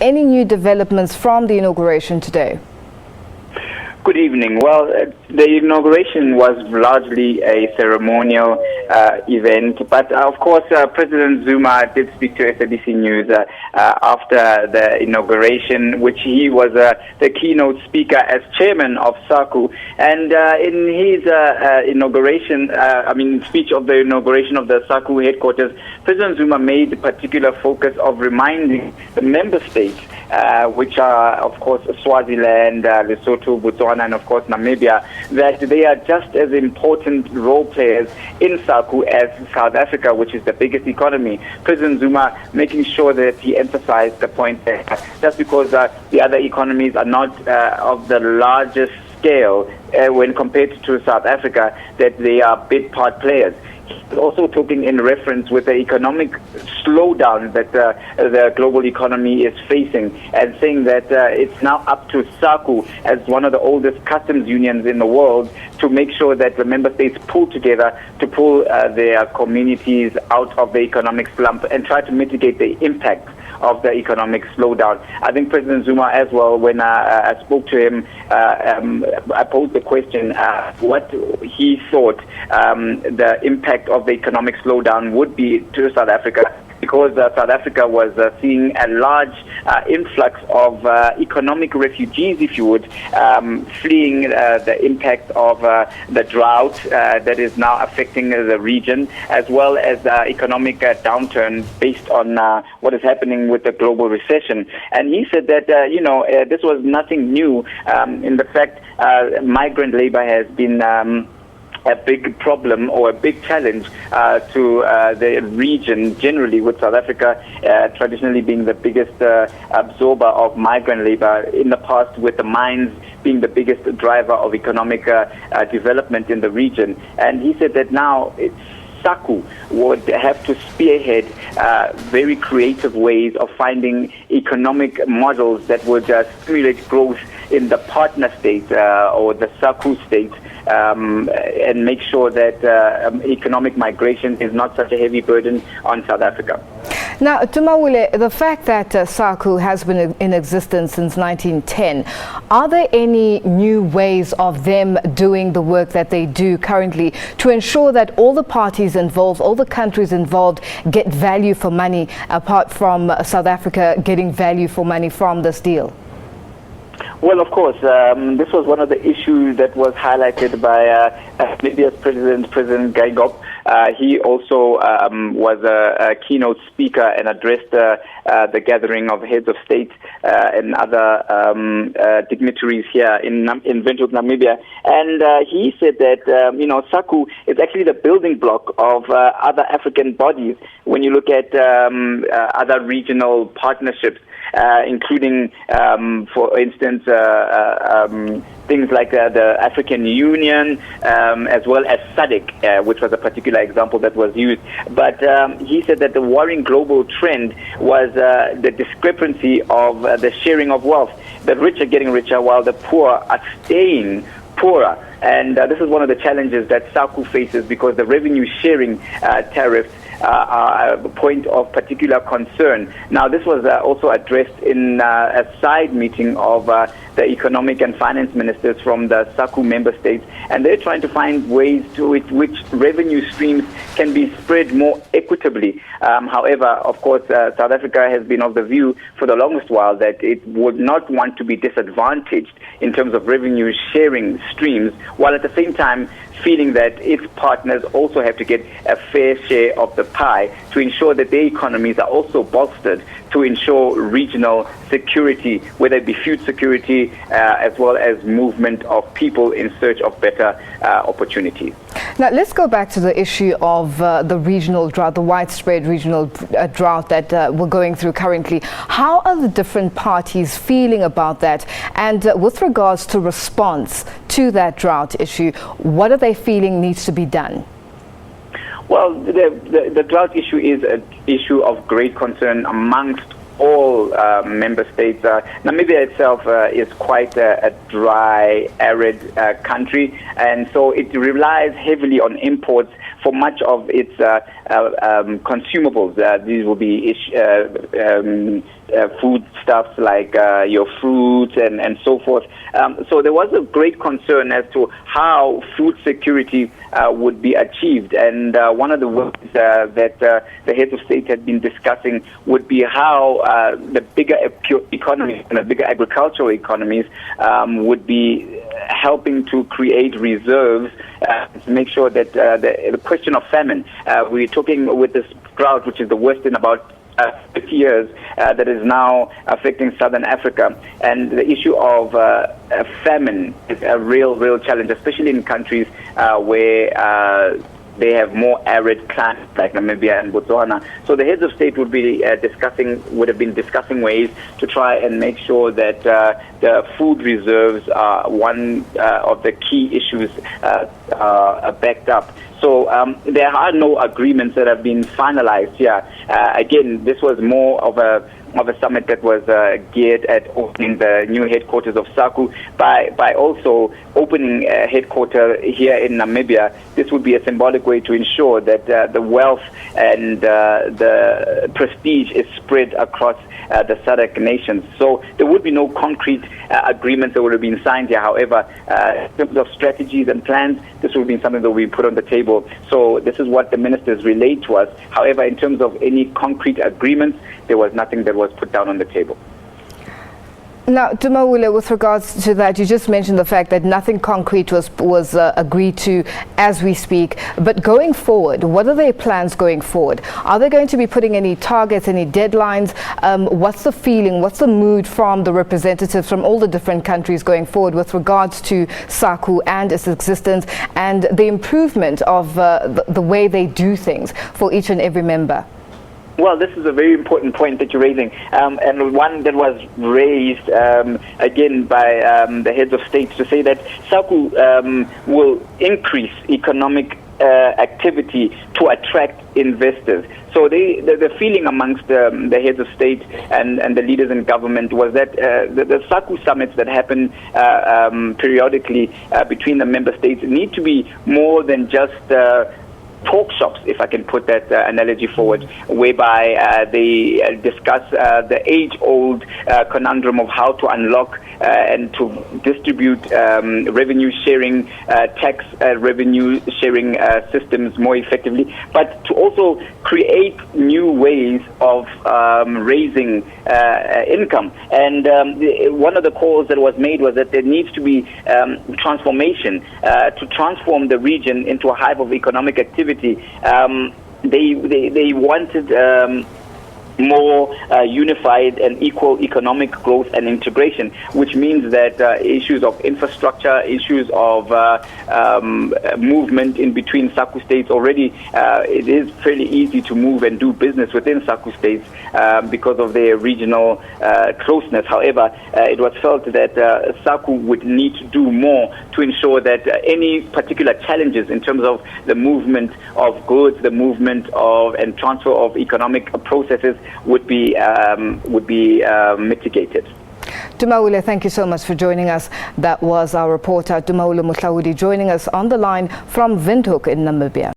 any new developments from the inauguration today? Good evening. Well, the inauguration was largely a ceremonial event, but of course President Zuma did speak to SABC News after the inauguration, which he was the keynote speaker as chairman of SACU. And in his speech of the inauguration of the SACU headquarters, President Zuma made a particular focus of reminding the member states, which are, of course, Swaziland, Lesotho, Botswana, and, of course, Namibia, that they are just as important role players in SACU as South Africa, which is the biggest economy. President Zuma making sure that he emphasized the point that just because the other economies are not of the largest scale when compared to South Africa, that they are big part players. Also talking in reference with the economic slowdown that the global economy is facing, and saying that it's now up to SACU, as one of the oldest customs unions in the world, to make sure that the member states pull together to pull their communities out of the economic slump and try to mitigate the impact of the economic slowdown. I think President Zuma as well, when I spoke to him, I posed the question what he thought the impact of the economic slowdown would be to South Africa, because South Africa was seeing a large influx of economic refugees, if you would, fleeing the impact of the drought that is now affecting the region, as well as economic downturn based on what is happening with the global recession. And he said that, this was nothing new in the fact migrant labor has been a big problem or a big challenge to the region generally, with South Africa traditionally being the biggest absorber of migrant labor in the past, with the mines being the biggest driver of economic development in the region. And he said that now SACU would have to spearhead very creative ways of finding economic models that would stimulate growth in the partner states or the SACU states, and make sure that economic migration is not such a heavy burden on South Africa. Now, Tumaole, the fact that SACU has been in existence since 1910, are there any new ways of them doing the work that they do currently to ensure that all the parties involved, all the countries involved, get value for money, apart from South Africa getting value for money from this deal? Well, of course, this was one of the issues that was highlighted by Namibia's President Geingob. He also was a keynote speaker and addressed the gathering of heads of state and other dignitaries here in Windhoek, Namibia. And he said that, SACU is actually the building block of other African bodies when you look at other regional partnerships. Including, for instance, things like the African Union, as well as SADC, which was a particular example that was used. But he said that the worrying global trend was the discrepancy of the sharing of wealth. The rich are getting richer while the poor are staying poorer. And this is one of the challenges that SACU faces, because the revenue sharing tariffs are a point of particular concern. Now, this was also addressed in a side meeting of the economic and finance ministers from the SACU member states, and they're trying to find ways to which revenue streams can be spread more equitably. However, of course, South Africa has been of the view for the longest while that it would not want to be disadvantaged in terms of revenue sharing streams, while at the same time feeling that its partners also have to get a fair share of the pie to ensure that their economies are also bolstered to ensure regional security, whether it be food security as well as movement of people in search of better opportunities. Now, let's go back to the issue of the regional drought, the widespread regional drought that we're going through currently. How are the different parties feeling about that? And with regards to response to that drought issue, what are they feeling needs to be done? Well, the drought issue is an issue of great concern amongst all member states. Namibia itself is quite a dry, arid country, and so it relies heavily on imports for much of its consumables. These will be foodstuffs like your fruits and so forth. So there was a great concern as to how food security would be achieved, and one of the ways that the heads of state had been discussing would be how the bigger economies and the bigger agricultural economies would be helping to create reserves to make sure that the question of famine, we're talking with this drought, which is the worst in about 50 years, that is now affecting Southern Africa, and the issue of famine is a real challenge, especially in countries where they have more arid climates like Namibia and Botswana. So the heads of state would have been discussing ways to try and make sure that the food reserves are one of the key issues backed up. So there are no agreements that have been finalized here. Again, this was more of a summit that was geared at opening the new headquarters of SACU. By also opening a headquarters here in Namibia, this would be a symbolic way to ensure that the wealth and the prestige is spread across the SADC nations. So there would be no concrete agreements that would have been signed here. However, in terms of strategies and plans, this would be something that we put on the table. So this is what the ministers relayed to us. However, in terms of any concrete agreements, there was nothing that was put down on the table. Now, Tumaole, with regards to that, you just mentioned the fact that nothing concrete was agreed to as we speak. But going forward, what are their plans going forward? Are they going to be putting any targets, any deadlines? What's the feeling, what's the mood from the representatives from all the different countries going forward with regards to SACU and its existence and the improvement of the way they do things for each and every member? Well, this is a very important point that you're raising, and one that was raised again by the heads of state, to say that SACU will increase economic activity to attract investors. So the feeling amongst the heads of state and the leaders in government was that the SACU summits that happen periodically between the member states need to be more than just talk shops, if I can put that analogy forward, whereby they discuss the age-old conundrum of how to unlock and to distribute revenue sharing, tax revenue sharing systems more effectively, but to also create new ways of raising income. And one of the calls that was made was that there needs to be transformation to transform the region into a hive of economic activity. They wanted more unified and equal economic growth and integration, which means that issues of infrastructure, issues of movement in between SACU states, already it is fairly easy to move and do business within SACU states because of their regional closeness. However, it was felt that SACU would need to do more to ensure that any particular challenges in terms of the movement of goods, the movement of and transfer of economic processes would be mitigated. Tumaole, thank you so much for joining us. That was our reporter Tumaole Mohlaodi joining us on the line from Windhoek in Namibia.